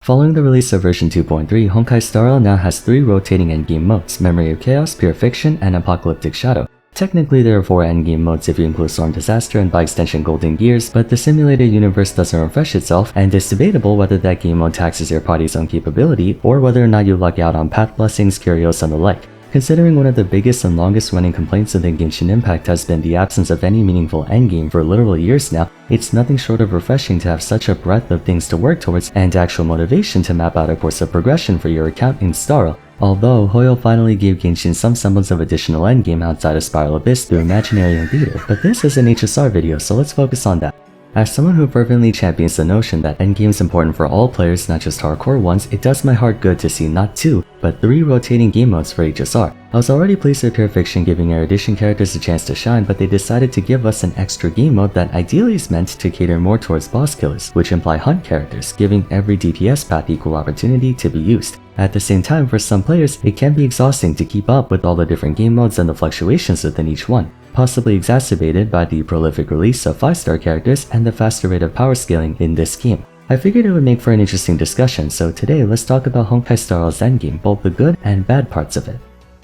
Following the release of version 2.3, Honkai Star Rail now has 3 rotating endgame modes: Memory of Chaos, Pure Fiction, and Apocalyptic Shadow. Technically there are 4 endgame modes if you include Storm Disaster and by extension Golden Gears, but the simulated universe doesn't refresh itself, and it's debatable whether that game mode taxes your party's own capability, or whether or not you luck out on path blessings, curios, and the like. Considering one of the biggest and longest running complaints of the Genshin Impact has been the absence of any meaningful endgame for literal years now, it's nothing short of refreshing to have such a breadth of things to work towards and actual motivation to map out a course of progression for your account in Star Rail. Although Hoyo finally gave Genshin some semblance of additional endgame outside of Spiral Abyss through Imaginary and Theater, but this is an HSR video, so let's focus on that. As someone who fervently champions the notion that endgame is important for all players, not just hardcore ones, it does my heart good to see not 2, but 3 rotating game modes for HSR. I was already pleased with Pure Fiction giving Erudition characters a chance to shine, but they decided to give us an extra game mode that ideally is meant to cater more towards boss killers, which imply hunt characters, giving every DPS path equal opportunity to be used. At the same time, for some players, it can be exhausting to keep up with all the different game modes and the fluctuations within each one, possibly exacerbated by the prolific release of 5-star characters and the faster rate of power scaling in this game. I figured it would make for an interesting discussion, so today let's talk about Honkai Star Rail's endgame, both the good and bad parts of it.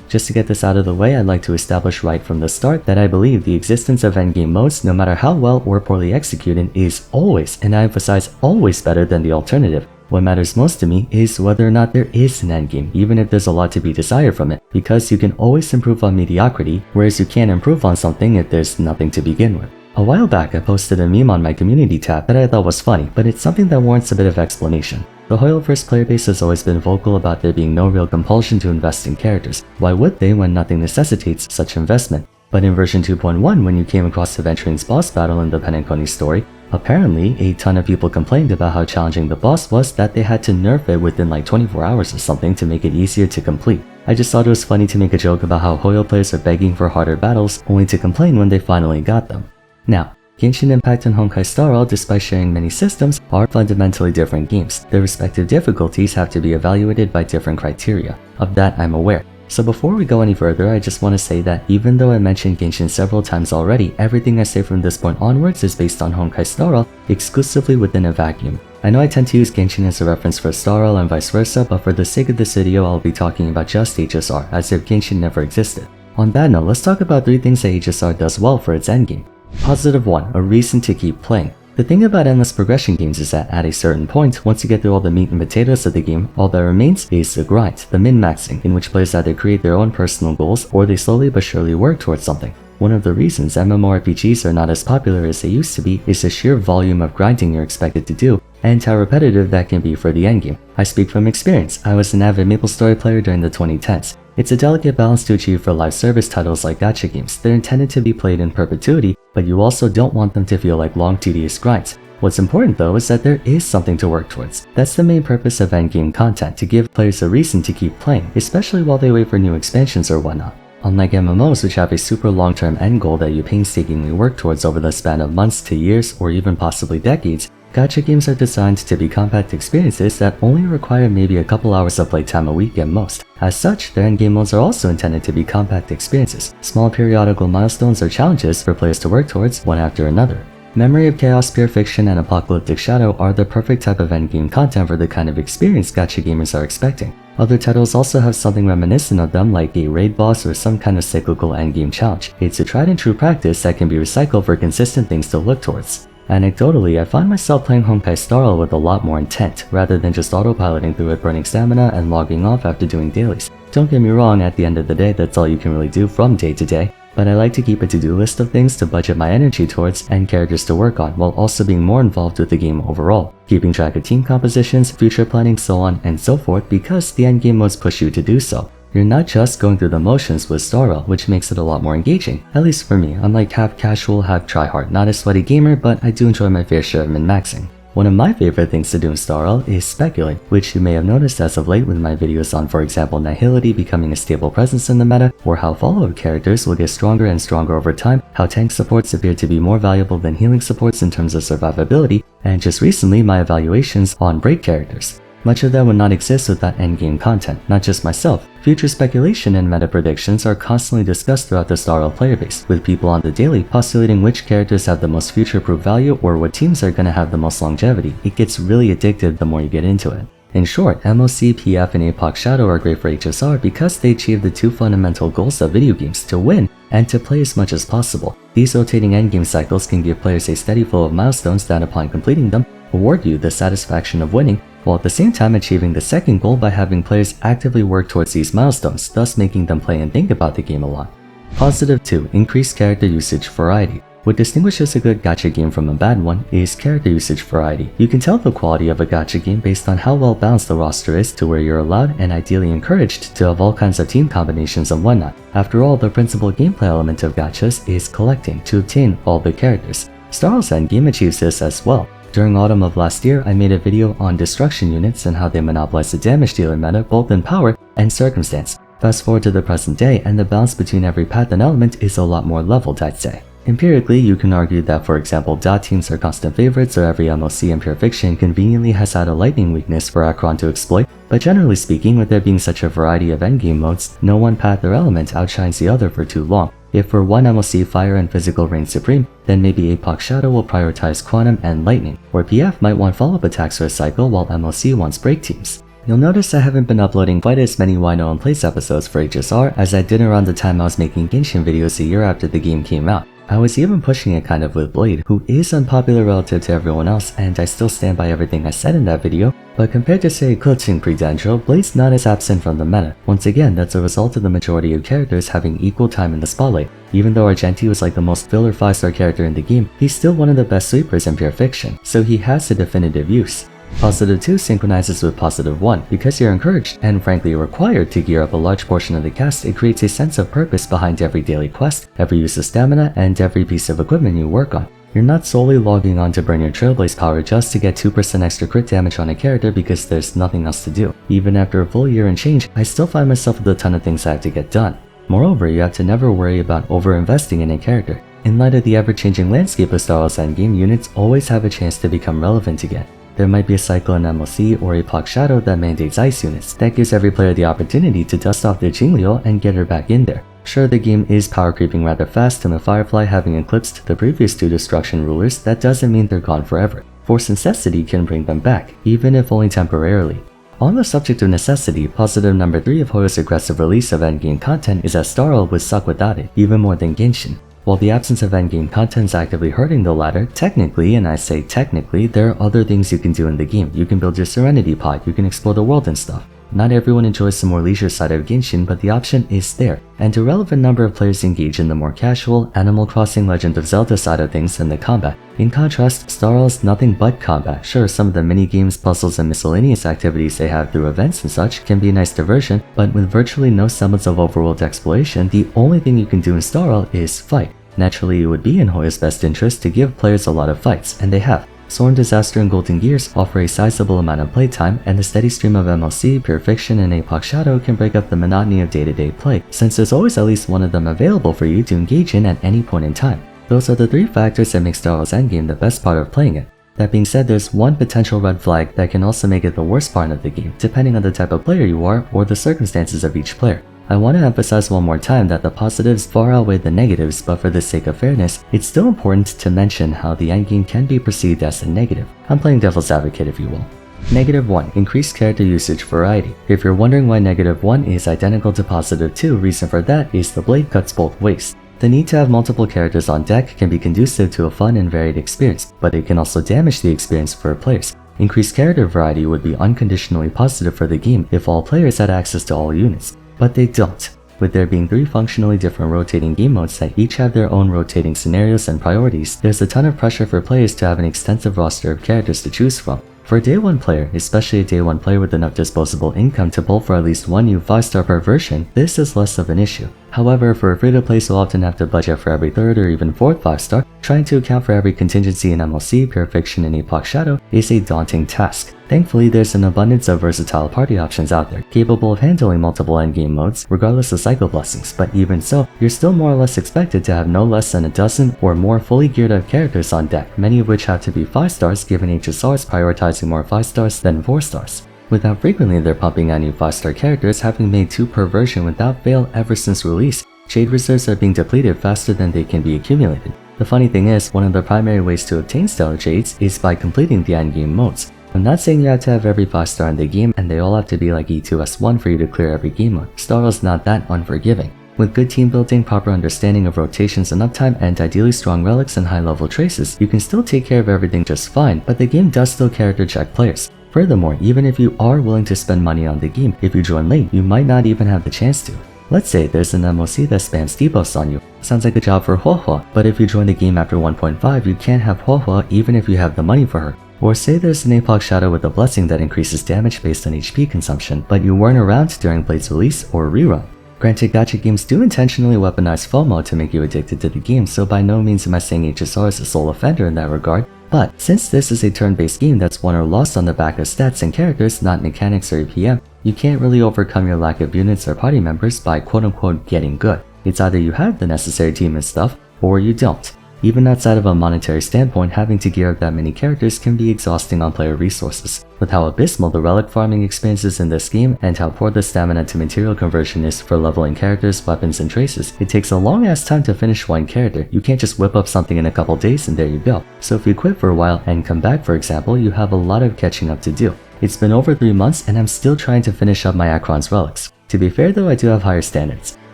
Just to get this out of the way, I'd like to establish right from the start that I believe the existence of endgame modes, no matter how well or poorly executed, is always, and I emphasize always, better than the alternative. What matters most to me is whether or not there is an endgame, even if there's a lot to be desired from it, because you can always improve on mediocrity, whereas you can't improve on something if there's nothing to begin with. A while back, I posted a meme on my community tab that I thought was funny, but it's something that warrants a bit of explanation. The Hoyo-verse player base has always been vocal about there being no real compulsion to invest in characters. Why would they when nothing necessitates such investment? But in version 2.1, when you came across the Venturing's boss battle in the Penenconi story, apparently a ton of people complained about how challenging the boss was that they had to nerf it within like 24 hours or something to make it easier to complete. I just thought it was funny to make a joke about how Hoyo players are begging for harder battles only to complain when they finally got them. Now, Genshin Impact and Honkai Star Rail, despite sharing many systems, are fundamentally different games. Their respective difficulties have to be evaluated by different criteria. Of that I'm aware. So before we go any further, I just want to say that even though I mentioned Genshin several times already, everything I say from this point onwards is based on Honkai Star Rail exclusively within a vacuum. I know I tend to use Genshin as a reference for Star Rail and vice versa, but for the sake of this video I'll be talking about just HSR, as if Genshin never existed. On that note, let's talk about 3 things that HSR does well for its endgame. Positive 1. A reason to keep playing. The thing about endless progression games is that at a certain point, once you get through all the meat and potatoes of the game, all that remains is the grind, the min-maxing, in which players either create their own personal goals or they slowly but surely work towards something. One of the reasons MMORPGs are not as popular as they used to be is the sheer volume of grinding you're expected to do, and how repetitive that can be for the endgame. I speak from experience. I was an avid MapleStory player during the 2010s. It's a delicate balance to achieve for live service titles like gacha games. They're intended to be played in perpetuity, but you also don't want them to feel like long, tedious grinds. What's important though is that there is something to work towards. That's the main purpose of endgame content, to give players a reason to keep playing, especially while they wait for new expansions or whatnot. Unlike MMOs, which have a super long-term end goal that you painstakingly work towards over the span of months to years or even possibly decades, gacha games are designed to be compact experiences that only require maybe a couple hours of playtime a week at most. As such, their endgame modes are also intended to be compact experiences, small periodical milestones or challenges for players to work towards one after another. Memory of Chaos, Pure Fiction, and Apocalyptic Shadow are the perfect type of endgame content for the kind of experience gacha gamers are expecting. Other titles also have something reminiscent of them, like a raid boss or some kind of cyclical endgame challenge. It's a tried and true practice that can be recycled for consistent things to look towards. Anecdotally, I find myself playing Honkai Star Rail with a lot more intent, rather than just autopiloting through it, burning stamina and logging off after doing dailies. Don't get me wrong, at the end of the day that's all you can really do from day to day, but I like to keep a to-do list of things to budget my energy towards and characters to work on, while also being more involved with the game overall, keeping track of team compositions, future planning, so on and so forth, because the endgame modes push you to do so. You're not just going through the motions with Star Rail, which makes it a lot more engaging, at least for me. I'm like half casual, half tryhard, not a sweaty gamer, but I do enjoy my fair share of min-maxing. One of my favorite things to do in Star Rail is speculate, which you may have noticed as of late with my videos on, for example, Nihility becoming a stable presence in the meta, or how follow-up characters will get stronger and stronger over time, how tank supports appear to be more valuable than healing supports in terms of survivability, and just recently my evaluations on break characters. Much of that would not exist without endgame content, not just myself. Future speculation and meta predictions are constantly discussed throughout the Star Rail player base, with people on the daily postulating which characters have the most future-proof value or what teams are going to have the most longevity. It gets really addictive the more you get into it. In short, MOC, PF, and Apoc Shadow are great for HSR because they achieve the two fundamental goals of video games: to win and to play as much as possible. These rotating endgame cycles can give players a steady flow of milestones that, upon completing them, reward you the satisfaction of winning, while at the same time achieving the second goal by having players actively work towards these milestones, thus making them play and think about the game a lot. Positive 2. Increased character usage variety. What distinguishes a good gacha game from a bad one is character usage variety. You can tell the quality of a gacha game based on how well balanced the roster is, to where you're allowed and ideally encouraged to have all kinds of team combinations and whatnot. After all, the principal gameplay element of gachas is collecting to obtain all the characters. Star Wars Endgame achieves this as well. During autumn of last year, I made a video on destruction units and how they monopolize the damage dealer meta both in power and circumstance. Fast forward to the present day, and the balance between every path and element is a lot more leveled, I'd say. Empirically, you can argue that, for example, dot teams are constant favorites, or every MOC in Pure Fiction conveniently has had a lightning weakness for Akron to exploit, but generally speaking, with there being such a variety of endgame modes, no one path or element outshines the other for too long. If for one MOC fire and physical reign supreme, then maybe Apoc Shadow will prioritize quantum and lightning, or PF might want follow-up attacks for a cycle while MOC wants break teams. You'll notice I haven't been uploading quite as many Wino and Place episodes for HSR as I did around the time I was making Genshin videos a year after the game came out. I was even pushing it kind of with Blade, who is unpopular relative to everyone else, and I still stand by everything I said in that video, but compared to say Eclipsing pre-Dendro, Blade's not as absent from the meta. Once again, that's a result of the majority of characters having equal time in the spotlight. Even though Argenti was like the most filler 5-star character in the game, he's still one of the best sweepers in Pure Fiction, so he has a definitive use. Positive 2 synchronizes with Positive 1. Because you're encouraged, and frankly required, to gear up a large portion of the cast, it creates a sense of purpose behind every daily quest, every use of stamina, and every piece of equipment you work on. You're not solely logging on to burn your Trailblaze power just to get 2% extra crit damage on a character because there's nothing else to do. Even after a full year and change, I still find myself with a ton of things I have to get done. Moreover, you have to never worry about over-investing in a character. In light of the ever-changing landscape of Star Wars Endgame, units always have a chance to become relevant again. There might be a cycle in MOC or Apoc Shadow that mandates ice units. That gives every player the opportunity to dust off their Jingliu and get her back in there. Sure, the game is power creeping rather fast, and with Firefly having eclipsed the previous two destruction rulers, that doesn't mean they're gone forever. Force necessity can bring them back, even if only temporarily. On the subject of necessity, positive number 3 of Hoyo's aggressive release of endgame content is that Starl would suck without it, even more than Genshin. While the absence of endgame content is actively hurting the latter, technically, and I say technically, there are other things you can do in the game. You can build your Serenity Pod, you can explore the world and stuff. Not everyone enjoys the more leisure side of Genshin, but the option is there, and a relevant number of players engage in the more casual, Animal Crossing Legend of Zelda side of things than the combat. In contrast, Starl is nothing but combat. Sure, some of the mini-games, puzzles, and miscellaneous activities they have through events and such can be a nice diversion, but with virtually no semblance of overworld exploration, the only thing you can do in Starl is fight. Naturally, it would be in Hoyo's best interest to give players a lot of fights, and they have. Sworn Disaster and Golden Gears offer a sizable amount of playtime, and the steady stream of MOC, Pure Fiction, and Apoc Shadow can break up the monotony of day-to-day play, since there's always at least one of them available for you to engage in at any point in time. Those are the 3 factors that make Star Wars Endgame the best part of playing it. That being said, there's one potential red flag that can also make it the worst part of the game, depending on the type of player you are or the circumstances of each player. I want to emphasize one more time that the positives far outweigh the negatives, but for the sake of fairness, it's still important to mention how the endgame can be perceived as a negative. I'm playing devil's advocate, if you will. Negative 1. Increased character usage variety. If you're wondering why negative 1 is identical to positive 2, reason for that is the blade cuts both ways. The need to have multiple characters on deck can be conducive to a fun and varied experience, but it can also damage the experience for players. Increased character variety would be unconditionally positive for the game if all players had access to all units. But they don't. With there being 3 functionally different rotating game modes that each have their own rotating scenarios and priorities, there's a ton of pressure for players to have an extensive roster of characters to choose from. For a day 1 player, especially a day 1 player with enough disposable income to pull for at least one new 5-star per version, this is less of an issue. However, for a free-to-play who often have to budget for every 3rd or even 4th 5-star, trying to account for every contingency in MOC, Pure Fiction, and Apoc Shadow is a daunting task. Thankfully, there's an abundance of versatile party options out there, capable of handling multiple endgame modes, regardless of cycle blessings, but even so, you're still more or less expected to have no less than a dozen or more fully geared up characters on deck, many of which have to be 5-stars given HSRs prioritizing more 5-stars than 4-stars. With how frequently they're pumping out new 5-star characters, having made 2 per version without fail ever since release, Jade reserves are being depleted faster than they can be accumulated. The funny thing is, one of the primary ways to obtain Stellar Jades is by completing the endgame modes. I'm not saying you have to have every 5-star in the game and they all have to be like E2S1 for you to clear every game mode. Starl's not that unforgiving. With good team building, proper understanding of rotations and uptime, and ideally strong relics and high level traces, you can still take care of everything just fine, but the game does still character check players. Furthermore, even if you are willing to spend money on the game, if you join late, you might not even have the chance to. Let's say there's an MOC that spams debuffs on you. Sounds like a job for Huohuo, but if you join the game after 1.5, you can't have Huohuo even if you have the money for her. Or say there's an Apocalyptic Shadow with a blessing that increases damage based on HP consumption, but you weren't around during Blade's release or rerun. Granted, gacha games do intentionally weaponize FOMO to make you addicted to the game, so by no means am I saying HSR is a sole offender in that regard, but since this is a turn-based game that's won or lost on the back of stats and characters, not mechanics or EPM, you can't really overcome your lack of units or party members by quote-unquote getting good. It's either you have the necessary team and stuff, or you don't. Even outside of a monetary standpoint, having to gear up that many characters can be exhausting on player resources. With how abysmal the relic farming experience is in this game, and how poor the stamina to material conversion is for leveling characters, weapons, and traces, it takes a long ass time to finish one character. You can't just whip up something in a couple days and there you go. So if you quit for a while and come back for example, you have a lot of catching up to do. It's been over 3 months and I'm still trying to finish up my Akron's relics. To be fair though, I do have higher standards.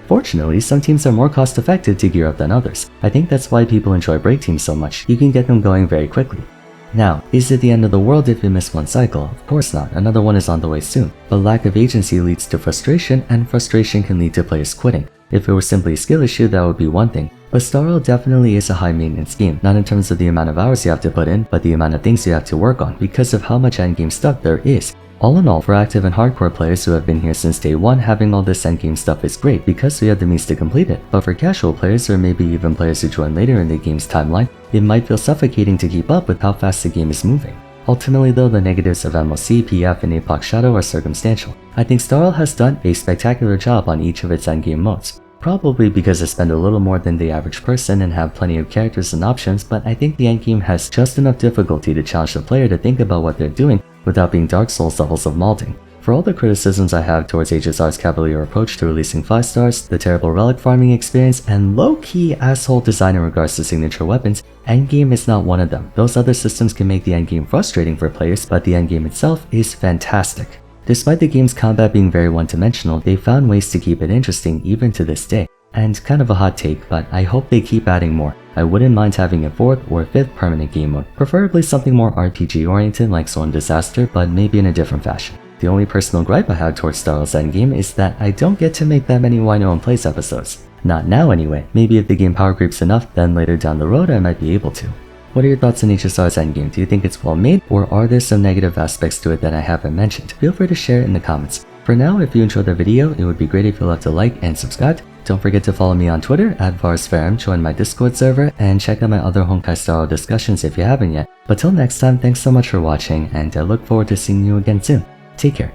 Fortunately, some teams are more cost effective to gear up than others. I think that's why people enjoy break teams so much. You can get them going very quickly. Now, is it the end of the world if you miss one cycle? Of course not, another one is on the way soon. But lack of agency leads to frustration, and frustration can lead to players quitting. If it was simply a skill issue, that would be one thing. But Star Rail definitely is a high maintenance game, not in terms of the amount of hours you have to put in, but the amount of things you have to work on because of how much endgame stuff there is. All in all, for active and hardcore players who have been here since day one, having all this endgame stuff is great because we have the means to complete it. But for casual players, or maybe even players who join later in the game's timeline, it might feel suffocating to keep up with how fast the game is moving. Ultimately though, the negatives of MOC, PF, and Apocalyptic Shadow are circumstantial. I think Star Rail has done a spectacular job on each of its endgame modes. Probably because I spend a little more than the average person and have plenty of characters and options, but I think the endgame has just enough difficulty to challenge the player to think about what they're doing without being Dark Souls levels of malding. For all the criticisms I have towards HSR's cavalier approach to releasing 5 stars, the terrible relic farming experience, and low-key asshole design in regards to signature weapons, endgame is not one of them. Those other systems can make the endgame frustrating for players, but the endgame itself is fantastic. Despite the game's combat being very one-dimensional, they found ways to keep it interesting even to this day. And kind of a hot take, but I hope they keep adding more. I wouldn't mind having a 4th or 5th permanent game mode, preferably something more RPG oriented like Sword and Disaster, but maybe in a different fashion. The only personal gripe I have towards Star Rail's endgame is that I don't get to make that many Wino and Plays episodes. Not now anyway. Maybe if the game power creeps enough, then later down the road I might be able to. What are your thoughts on HSR's endgame? Do you think it's well made, or are there some negative aspects to it that I haven't mentioned? Feel free to share it in the comments. For now, if you enjoyed the video, it would be great if you left a like and subscribe. Don't forget to follow me on Twitter @Vars, join my Discord server, and check out my other Honkai Star Rail discussions if you haven't yet. But till next time, thanks so much for watching, and I look forward to seeing you again soon. Take care.